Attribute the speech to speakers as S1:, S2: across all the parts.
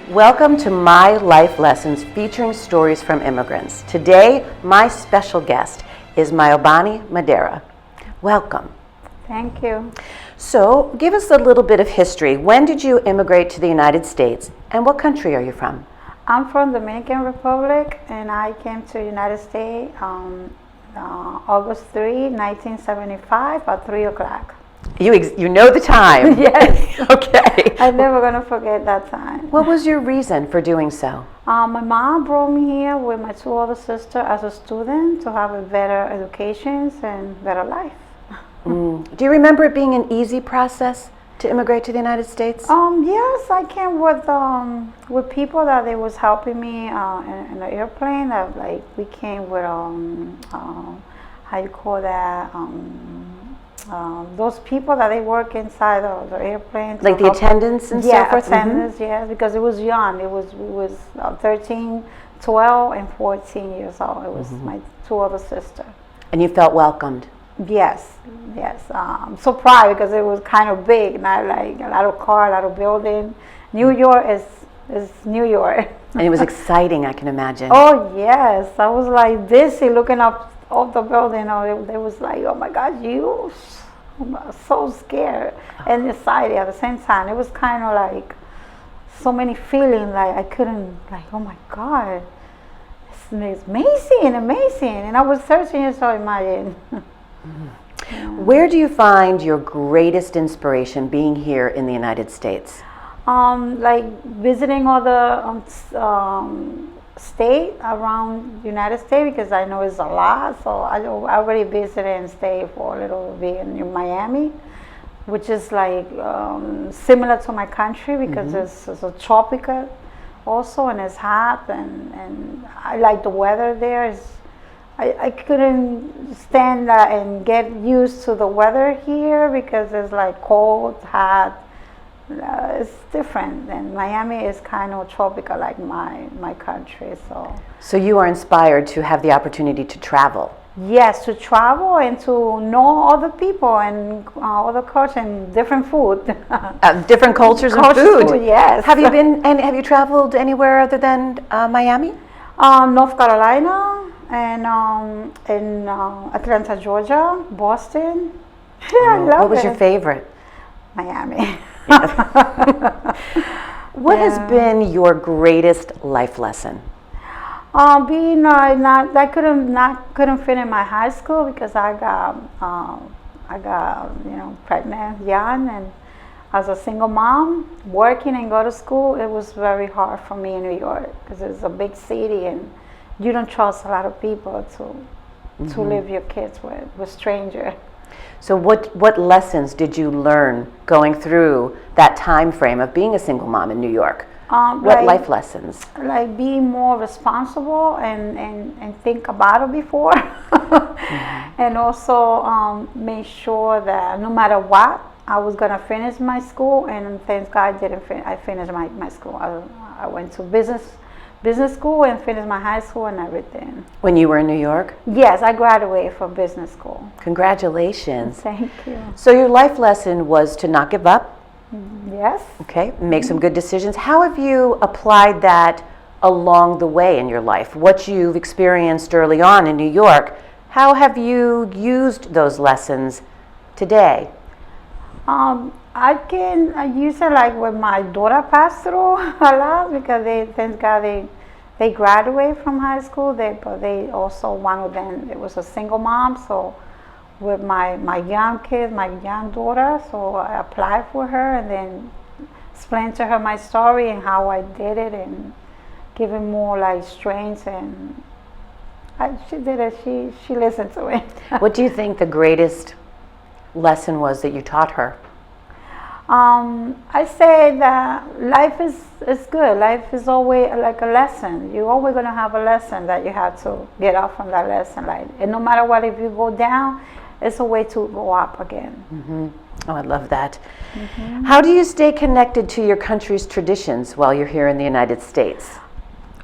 S1: Welcome to My Life Lessons featuring stories from immigrants. Today, my special guest is Mayobani Madera. Welcome.
S2: Thank you.
S1: So, give us a little bit of history. When did you immigrate to the United States, and what country are you from?
S2: I'm from Dominican Republic, and I came to the United States on August 3, 1975 at 3 o'clock.
S1: You know the time.
S2: Yes.
S1: Okay.
S2: I'm never going to forget that time.
S1: What was your reason for doing so?
S2: My mom brought me here with my two older sisters as a student to have a better education and better life.
S1: Do you remember it being an easy process to immigrate to the United States?
S2: Yes, I came with people that they was helping me in the airplane. We came with how you call that? Those people that they work inside the airplane.
S1: Like the attendants and so forth?
S2: Attendants, yes, because it was young. We was 13, 12, and 14 years old. It was my two older sisters.
S1: And you felt welcomed?
S2: Yes. I'm so proud because it was kind of big, not like a lot of cars, a lot of building. New York is New York.
S1: And it was exciting, I can imagine.
S2: Oh yes, I was like dizzy looking up the building. They was like, oh my God, you. I'm so scared and excited at the same time. It was kind of like so many feelings. Like I couldn't, oh my God, it's amazing. And I was 13 years old, imagine.
S1: Where do you find your greatest inspiration being here in the United States?
S2: Like visiting all the state around the United States, because I know it's a lot. So I already visited and stayed for a little bit in Miami, which is like similar to my country because it's a tropical also, and it's hot, and I like the weather there. I couldn't stand and get used to the weather here because it's like cold, hot. It's different, and Miami is kind of tropical like my country. So
S1: you are inspired to have the opportunity to travel?
S2: Yes, to travel and to know other people and other cultures and different food.
S1: Different cultures and food.
S2: Yes.
S1: Have you traveled anywhere other than Miami?
S2: North Carolina and in Atlanta, Georgia, Boston. Yeah, I love it.
S1: What was your favorite?
S2: Miami.
S1: What has been your greatest life lesson?
S2: Being I couldn't fit in my high school because I got pregnant young, and as a single mom working and go to school, it was very hard for me in New York because it's a big city and you don't trust a lot of people to leave your kids with strangers.
S1: So what lessons did you learn going through that time frame of being a single mom in New York? What life lessons? Like
S2: being more responsible and think about it before. And also make sure that no matter what, I was going to finish my school, and thank God I finished my school. I went to business school and finished my high school and everything.
S1: When you were in New York?
S2: Yes, I graduated from business school.
S1: Congratulations.
S2: Thank you.
S1: So your life lesson was to not give up?
S2: Yes.
S1: Okay, make some good decisions. How have you applied that along the way in your life? What you've experienced early on in New York, how have you used those lessons today?
S2: I use it like when my daughter passed through a lot because thank God they graduate from high school. But they also, one of them, it was a single mom. So with my young kids, my young daughter, so I applied for her and then explained to her my story and how I did it and giving more like strength, and she did it. She listened to it.
S1: What do you think the greatest lesson was that you taught her?
S2: I say that life is good. Life is always like a lesson. You're always going to have a lesson that you have to get up from that lesson. And no matter what, if you go down, it's a way to go up again.
S1: Oh, I love that. How do you stay connected to your country's traditions while you're here in the United States?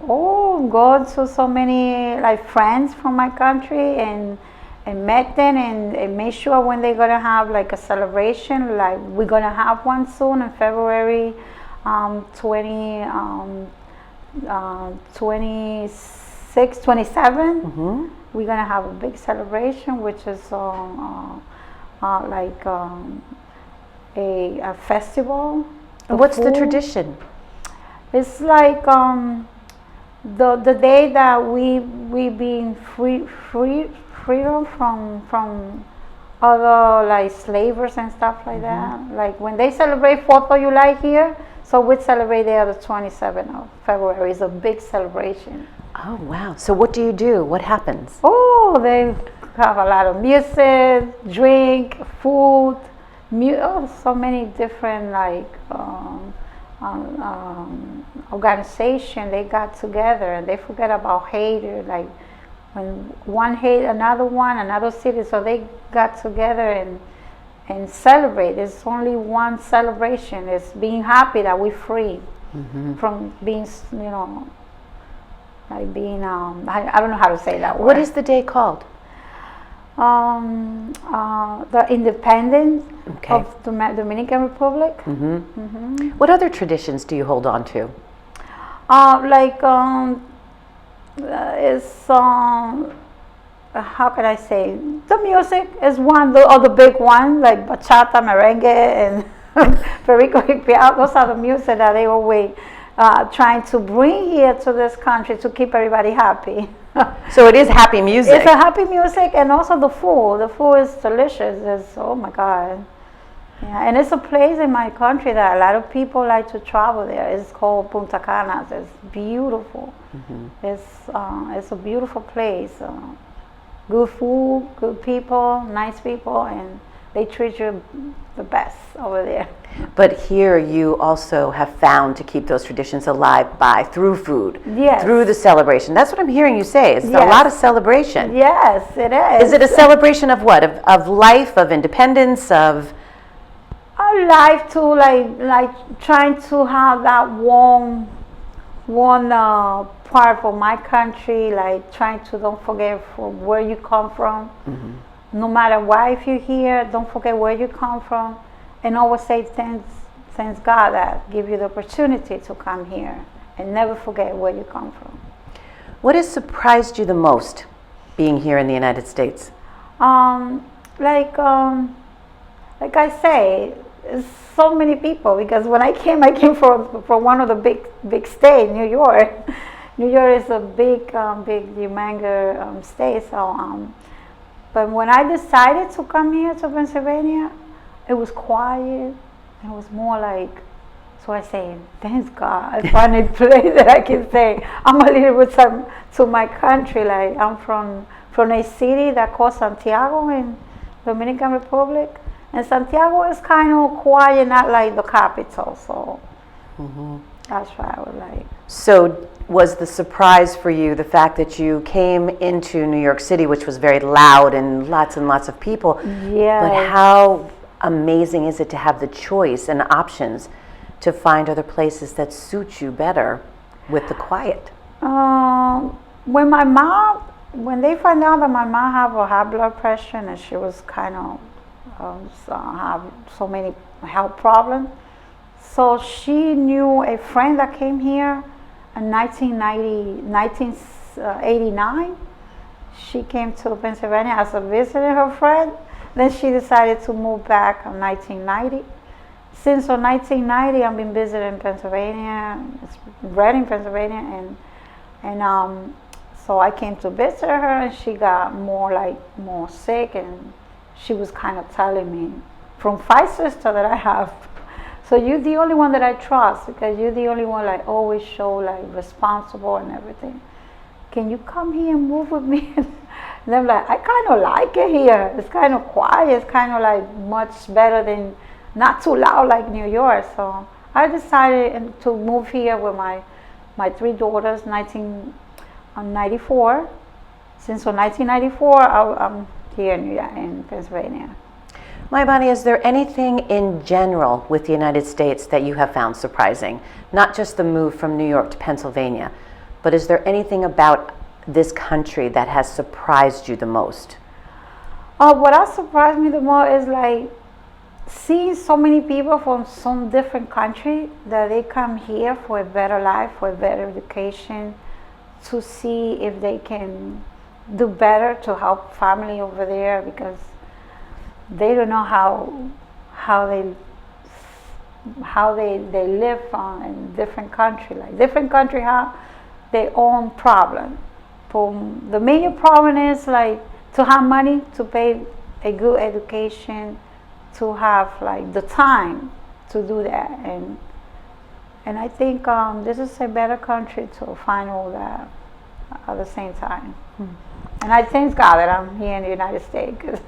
S2: Oh, go to so many friends from my country and met them and make sure when they're gonna have like a celebration, like we're gonna have one soon in February 20, 26, 27.
S1: Mm-hmm.
S2: We're gonna have a big celebration, which is like a festival.
S1: And what's the
S2: food.
S1: tradition?
S2: It's like the day that we been freedom from other like slavers and stuff like that. Like when they celebrate 4th of July here, so we celebrate there the 27th of February. It's a big celebration.
S1: Oh, wow. So what do you do? What happens?
S2: Oh, they have a lot of music, drink, food, so many different like organization. They got together and they forget about hate. Like when one hate another city, so they got together and celebrate. It's only one celebration. It's being happy that we're free from being, like being, I don't know how to say that word.
S1: What is the day called?
S2: The independence of the Dominican Republic.
S1: What other traditions do you hold on to?
S2: It's how can I say? The music is one of the big ones, like bachata, merengue, and perico y piano. Those are the music that they always trying to bring here to this country to keep everybody happy.
S1: So it is happy music.
S2: It's a happy music, and also the food. The food is delicious. It's, oh my God. Yeah, and it's a place in my country that a lot of people like to travel there. It's called Punta Canas. It's beautiful. It's a beautiful place. Good food, good people, nice people, and they treat you the best over there.
S1: But here you also have found to keep those traditions alive through food,
S2: yes,
S1: through the celebration. That's what I'm hearing you say. It's
S2: yes,
S1: a lot of celebration.
S2: Yes, it is.
S1: Is it a celebration of what? Of life, of independence, of
S2: our life to like trying to have that one part of my country, like trying to don't forget from where you come from. No matter what, if you're here, don't forget where you come from, and always say thanks God that give you the opportunity to come here, and never forget where you come from.
S1: What has surprised you the most being here in the United States?
S2: Like I say, it's so many people, because when I came from one of the big states, New York. New York is a big humongous state. So, but when I decided to come here to Pennsylvania, it was quiet. It was more like, so I say, thanks God, I found a place that I can say I'm a little bit to my country. Like I'm from a city that called Santiago in Dominican Republic. And Santiago is kind of quiet, not like the capital, so that's why I would like.
S1: So was the surprise for you the fact that you came into New York City, which was very loud and lots of people?
S2: Yeah.
S1: But how amazing is it to have the choice and options to find other places that suit you better with the quiet?
S2: When they found out that my mom had a high blood pressure and she was kind of have so many health problems. So she knew a friend that came here in 1989. She came to Pennsylvania as a visitor, her friend. Then she decided to move back in 1990. Since 1990, I've been visiting Pennsylvania, bred in Pennsylvania, and so I came to visit her, and she got more sick, and she was kind of telling me, from 5 sisters that I have, so you're the only one that I trust, because you're the only one like always show like responsible and everything. Can you come here and move with me? And I'm like, I kind of like it here. It's kind of quiet. It's kind of like much better than, not too loud like New York. So I decided to move here with my 3 daughters, 1994. Since 1994, I'm here in Pennsylvania.
S1: Mayobani, is there anything in general with the United States that you have found surprising? Not just the move from New York to Pennsylvania, but is there anything about this country that has surprised you the most?
S2: What has surprised me the most is like seeing so many people from some different country that they come here for a better life, for a better education, to see if they can do better to help family over there, because they don't know how they live in different country. Like different country have their own problem. The major problem is like to have money to pay a good education, to have like the time to do that, and I think this is a better country to find all that at the same time. And I thank God that I'm here in the United States, because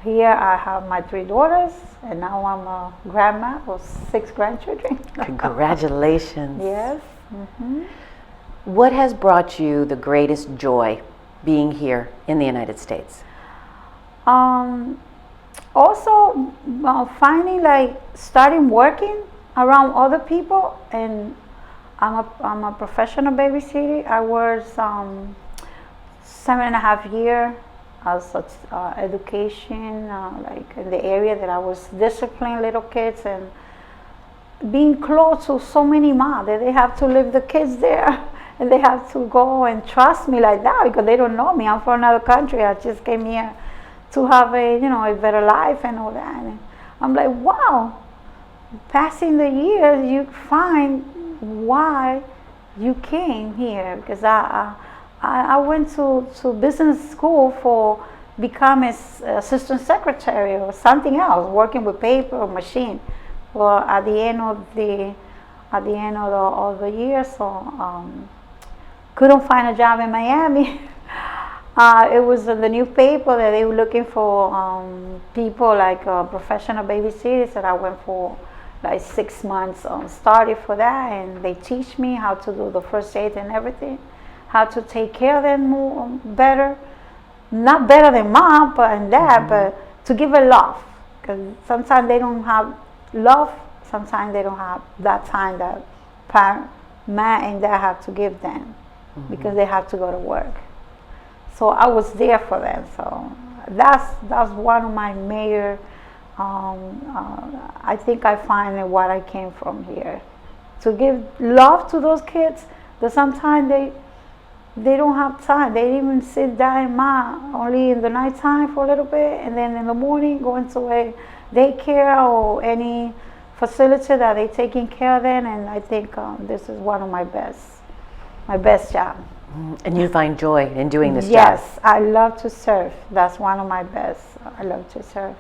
S2: here I have my 3 daughters, and now I'm a grandma of 6 grandchildren.
S1: Congratulations.
S2: Yes.
S1: What has brought you the greatest joy being here in the United States?
S2: Also, finding like starting working around other people, and I'm a professional babysitter. I was 7.5 years as education, like in the area that I was disciplining little kids, and being close to so many moms that they have to leave the kids there, and they have to go and trust me like that, because they don't know me. I'm from another country. I just came here to have a better life and all that. And I'm like, wow. Passing the years, you find why you came here, because I went to business school for become an assistant secretary or something else, working with paper or machine. Well, at the end of the year, so couldn't find a job in Miami. It was in the newspaper that they were looking for people like professional babysitters, and I went for like 6 months started for that, and they teach me how to do the first aid and everything, how to take care of them more, better, not better than mom but and dad, but to give a love, because sometimes they don't have love, sometimes they don't have that time that parent, man and dad have to give them, because they have to go to work. So I was there for them. So that's one of my major. I think I find what I came from here, to give love to those kids that sometimes they don't have time. They even sit down only in the night time for a little bit, and then in the morning going to a daycare or any facility that they taking care of them. And I think this is one of my best job.
S1: And you find joy in doing this job?
S2: Yes, I love to serve. That's one of my best. I love to serve.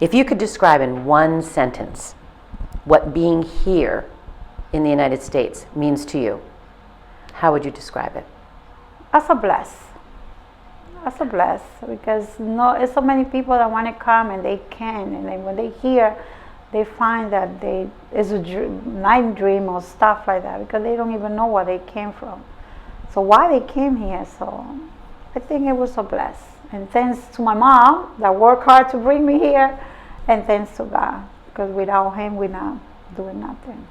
S1: If you could describe in one sentence what being here in the United States means to you, how would you describe it?
S2: As a bless. As a bless, because it's so many people that want to come and they can, and then when they hear, they find that it's a night dream or stuff like that, because they don't even know where they came from. So why they came here, so I think it was a bless. And thanks to my mom that worked hard to bring me here, and thanks to God, because without him we're not doing nothing.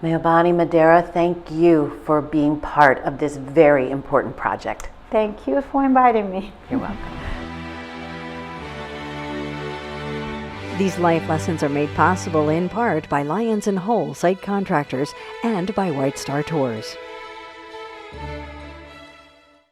S1: Mayobani Madera, thank you for being part of this very important project.
S2: Thank you for inviting me.
S1: You're welcome.
S3: These life lessons are made possible in part by Lyons & Hole Site Contractors and by White Star Tours.